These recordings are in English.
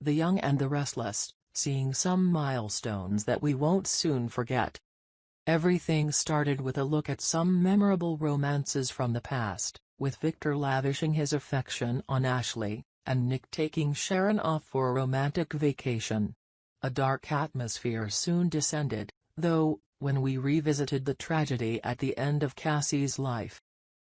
The Young and the Restless, seeing some milestones that we won't soon forget. Everything started with a look at some memorable romances from the past, with Victor lavishing his affection on Ashley, and Nick taking Sharon off for a romantic vacation. A dark atmosphere soon descended, though, when we revisited the tragedy at the end of Cassie's life.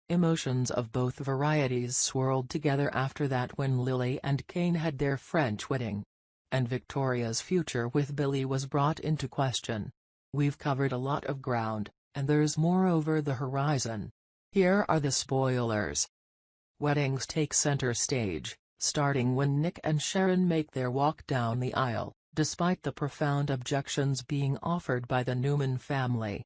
Emotions of both varieties swirled together after that when Lily and Kane had their French wedding. And Victoria's future with Billy was brought into question. We've covered a lot of ground, and there's more over the horizon. Here are the spoilers. Weddings take center stage, starting when Nick and Sharon make their walk down the aisle, despite the profound objections being offered by the Newman family.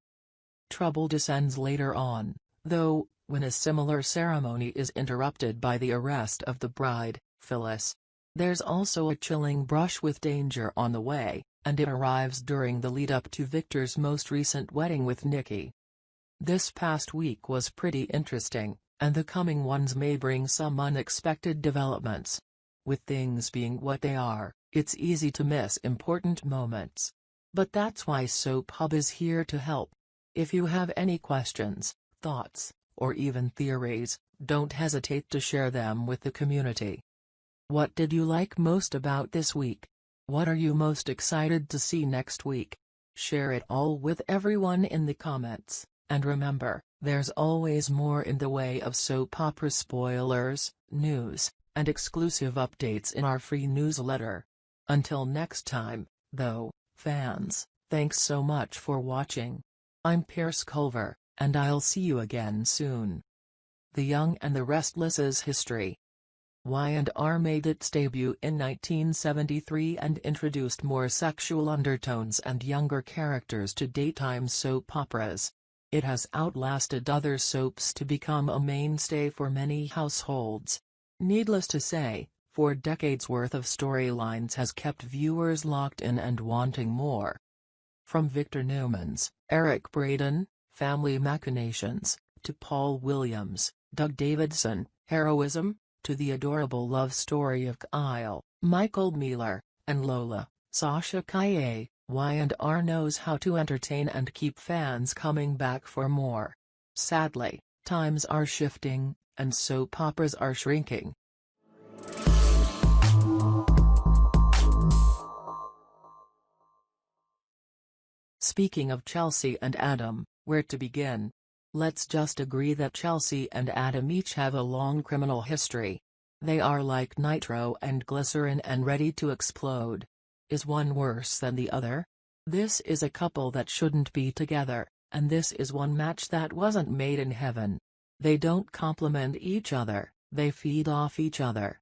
Trouble descends later on, though, when a similar ceremony is interrupted by the arrest of the bride, Phyllis. There's also a chilling brush with danger on the way, and it arrives during the lead-up to Victor's most recent wedding with Nikki. This past week was pretty interesting, and the coming ones may bring some unexpected developments. With things being what they are, it's easy to miss important moments. But that's why Soap Hub is here to help. If you have any questions, thoughts, or even theories, don't hesitate to share them with the community. What did you like most about this week? What are you most excited to see next week? Share it all with everyone in the comments, and remember, there's always more in the way of soap opera spoilers, news, and exclusive updates in our free newsletter. Until next time, though, fans, thanks so much for watching. I'm Pierce Culver, and I'll see you again soon. The Young and the Restless's history. Y&R made its debut in 1973 and introduced more sexual undertones and younger characters to daytime soap operas. It has outlasted other soaps to become a mainstay for many households. Needless to say, 4 decades worth of storylines has kept viewers locked in and wanting more. From Victor Newman's Eric Braeden, family machinations, to Paul Williams, Doug Davidson, heroism, to the adorable love story of Kyle, Michael Mealer, and Lola, Sasha Kaye, Y&R knows how to entertain and keep fans coming back for more. Sadly, times are shifting, and soap operas are shrinking. Speaking of Chelsea and Adam, where to begin? Let's just agree that Chelsea and Adam each have a long criminal history. They are like nitro and glycerin and ready to explode. Is one worse than the other? This is a couple that shouldn't be together, and this is one match that wasn't made in heaven. They don't complement each other, they feed off each other.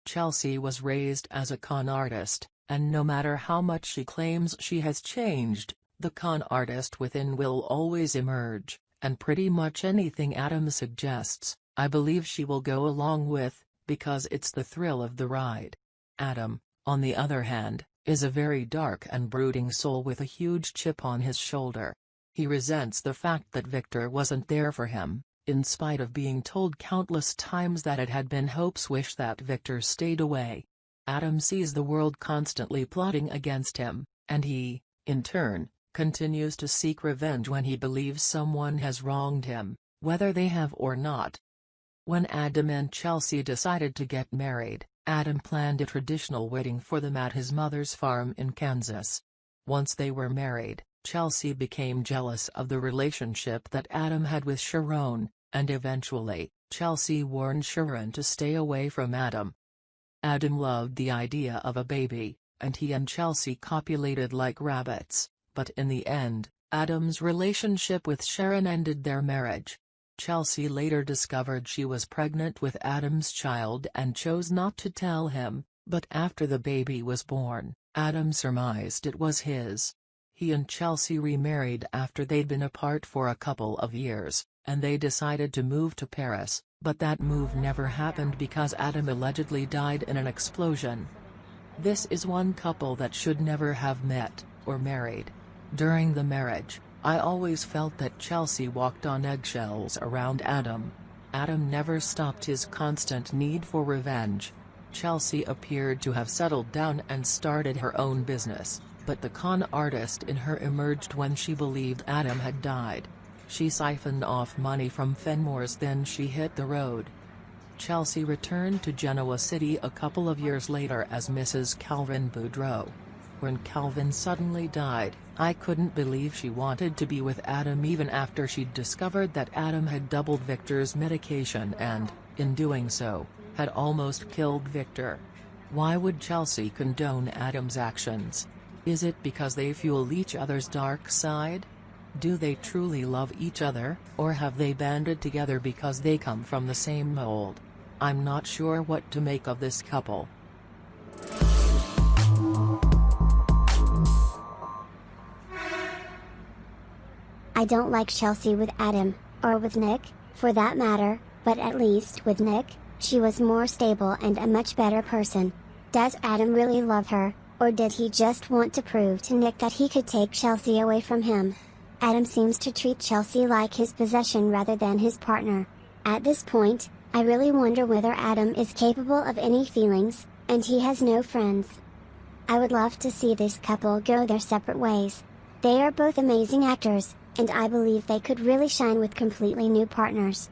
Chelsea was raised as a con artist, and no matter how much she claims she has changed, the con artist within will always emerge, and pretty much anything Adam suggests, I believe she will go along with, because it's the thrill of the ride. Adam, on the other hand, is a very dark and brooding soul with a huge chip on his shoulder. He resents the fact that Victor wasn't there for him, in spite of being told countless times that it had been Hope's wish that Victor stayed away. Adam sees the world constantly plotting against him, and he, in turn, continues to seek revenge when he believes someone has wronged him, whether they have or not. When Adam and Chelsea decided to get married, Adam planned a traditional wedding for them at his mother's farm in Kansas. Once they were married, Chelsea became jealous of the relationship that Adam had with Sharon, and eventually, Chelsea warned Sharon to stay away from Adam. Adam loved the idea of a baby, and he and Chelsea copulated like rabbits, but in the end, Adam's relationship with Sharon ended their marriage. Chelsea later discovered she was pregnant with Adam's child and chose not to tell him, but after the baby was born, Adam surmised it was his. He and Chelsea remarried after they'd been apart for a couple of years, and they decided to move to Paris, but that move never happened because Adam allegedly died in an explosion. This is one couple that should never have met, or married. During the marriage, I always felt that Chelsea walked on eggshells around Adam. Adam never stopped his constant need for revenge. Chelsea appeared to have settled down and started her own business, but the con artist in her emerged when she believed Adam had died. She siphoned off money from Fenmores, then she hit the road. Chelsea returned to Genoa City a couple of years later as Mrs. Calvin Boudreau. When Calvin suddenly died, I couldn't believe she wanted to be with Adam even after she'd discovered that Adam had doubled Victor's medication and, in doing so, had almost killed Victor. Why would Chelsea condone Adam's actions? Is it because they fuel each other's dark side? Do they truly love each other, or have they banded together because they come from the same mold? I'm not sure what to make of this couple. I don't like Chelsea with Adam, or with Nick, for that matter, but at least with Nick, she was more stable and a much better person. Does Adam really love her, or did he just want to prove to Nick that he could take Chelsea away from him? Adam seems to treat Chelsea like his possession rather than his partner. At this point, I really wonder whether Adam is capable of any feelings, and he has no friends. I would love to see this couple go their separate ways. They are both amazing actors, and I believe they could really shine with completely new partners.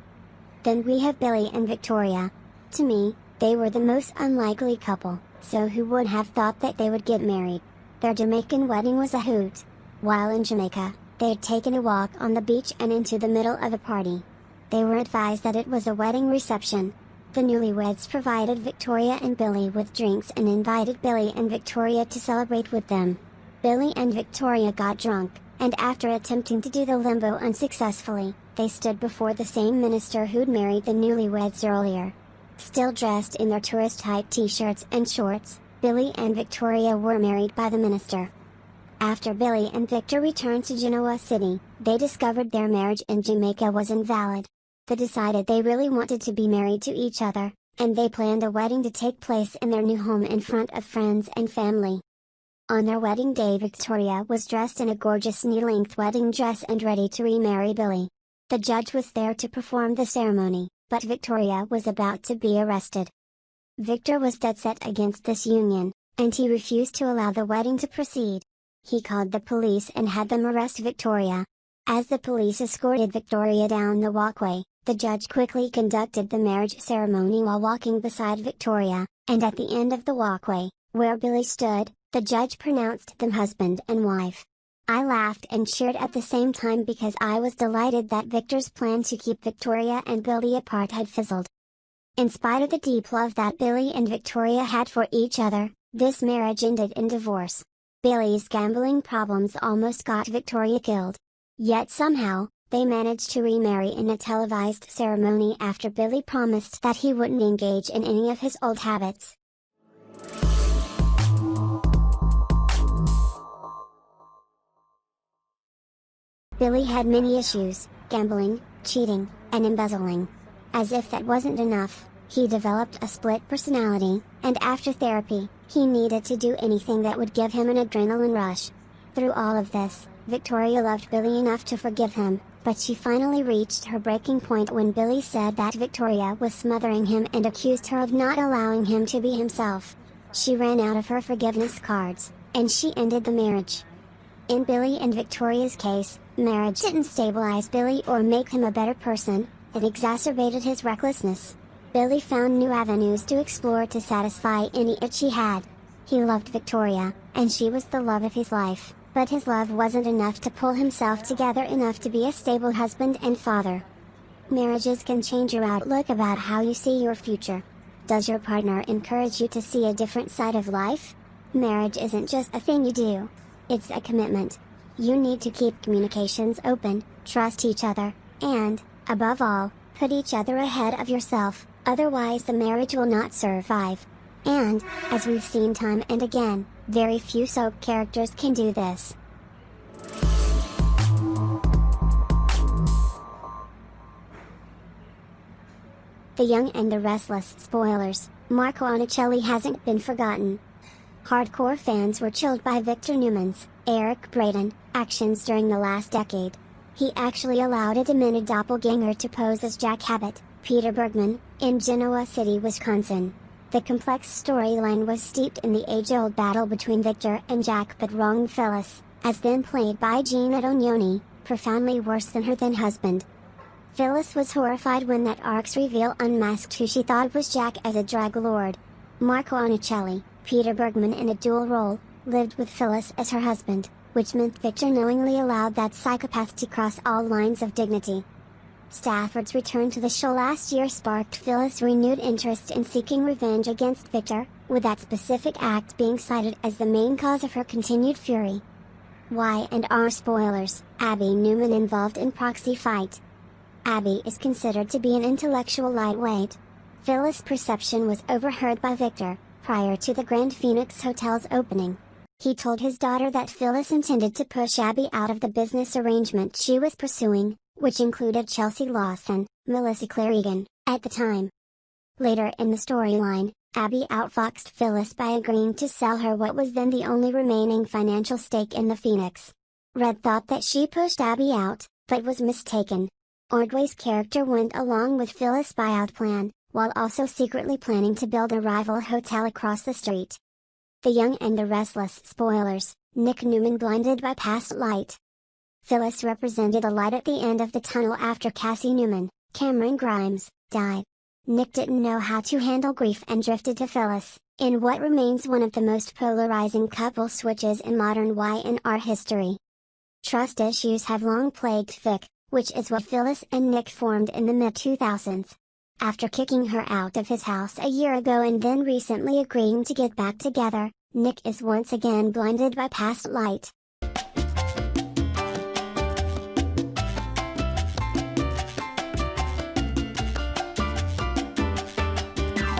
Then we have Billy and Victoria. To me, they were the most unlikely couple, so who would have thought that they would get married? Their Jamaican wedding was a hoot. While in Jamaica, they had taken a walk on the beach and into the middle of a party. They were advised that it was a wedding reception. The newlyweds provided Victoria and Billy with drinks and invited Billy and Victoria to celebrate with them. Billy and Victoria got drunk, and after attempting to do the limbo unsuccessfully, they stood before the same minister who'd married the newlyweds earlier. Still dressed in their tourist-type t-shirts and shorts, Billy and Victoria were married by the minister. After Billy and Victor returned to Genoa City, they discovered their marriage in Jamaica was invalid. They decided they really wanted to be married to each other, and they planned a wedding to take place in their new home in front of friends and family. On their wedding day, Victoria was dressed in a gorgeous knee-length wedding dress and ready to remarry Billy. The judge was there to perform the ceremony, but Victoria was about to be arrested. Victor was dead set against this union, and he refused to allow the wedding to proceed. He called the police and had them arrest Victoria. As the police escorted Victoria down the walkway, the judge quickly conducted the marriage ceremony while walking beside Victoria, and at the end of the walkway, where Billy stood, the judge pronounced them husband and wife. I laughed and cheered at the same time because I was delighted that Victor's plan to keep Victoria and Billy apart had fizzled. In spite of the deep love that Billy and Victoria had for each other, this marriage ended in divorce. Billy's gambling problems almost got Victoria killed. Yet somehow, they managed to remarry in a televised ceremony after Billy promised that he wouldn't engage in any of his old habits. Billy had many issues: gambling, cheating, and embezzling. As if that wasn't enough, he developed a split personality, and after therapy, he needed to do anything that would give him an adrenaline rush. Through all of this, Victoria loved Billy enough to forgive him, but she finally reached her breaking point when Billy said that Victoria was smothering him and accused her of not allowing him to be himself. She ran out of her forgiveness cards, and she ended the marriage. In Billy and Victoria's case, marriage didn't stabilize Billy or make him a better person, it exacerbated his recklessness. Billy found new avenues to explore to satisfy any itch he had. He loved Victoria, and she was the love of his life, but his love wasn't enough to pull himself together enough to be a stable husband and father. Marriages can change your outlook about how you see your future. Does your partner encourage you to see a different side of life? Marriage isn't just a thing you do. It's a commitment. You need to keep communications open, trust each other, and, above all, put each other ahead of yourself, otherwise the marriage will not survive. And, as we've seen time and again, very few soap characters can do this. The Young and the Restless spoilers, Marco Onicelli hasn't been forgotten. Hardcore fans were chilled by Victor Newman's, Eric Braeden, actions during the last decade. He actually allowed a demented doppelganger to pose as Jack Habit, Peter Bergman, in Genoa City, Wisconsin. The complex storyline was steeped in the age-old battle between Victor and Jack but wronged Phyllis, as then played by Gina Antonioni, profoundly worse than her then-husband. Phyllis was horrified when that arc's reveal unmasked who she thought was Jack as a drug lord. Marco Onicelli, Peter Bergman in a dual role, lived with Phyllis as her husband, which meant Victor knowingly allowed that psychopath to cross all lines of dignity. Stafford's return to the show last year sparked Phyllis' renewed interest in seeking revenge against Victor, with that specific act being cited as the main cause of her continued fury. Y&R spoilers, Abby Newman involved in proxy fight. Abby is considered to be an intellectual lightweight. Phyllis' perception was overheard by Victor, prior to the Grand Phoenix Hotel's opening. He told his daughter that Phyllis intended to push Abby out of the business arrangement she was pursuing, which included Chelsea Lawson, Melissa Claire Egan, at the time. Later in the storyline, Abby outfoxed Phyllis by agreeing to sell her what was then the only remaining financial stake in the Phoenix. Red thought that she pushed Abby out, but was mistaken. Ordway's character went along with Phyllis' buyout plan, while also secretly planning to build a rival hotel across the street. The Young and the Restless spoilers, Nick Newman blinded by past light. Phyllis represented a light at the end of the tunnel after Cassie Newman, Cameron Grimes, died. Nick didn't know how to handle grief and drifted to Phyllis, in what remains one of the most polarizing couple switches in modern Y&R history. Trust issues have long plagued Vic, which is what Phyllis and Nick formed in the mid-2000s. After kicking her out of his house a year ago and then recently agreeing to get back together, Nick is once again blinded by past light.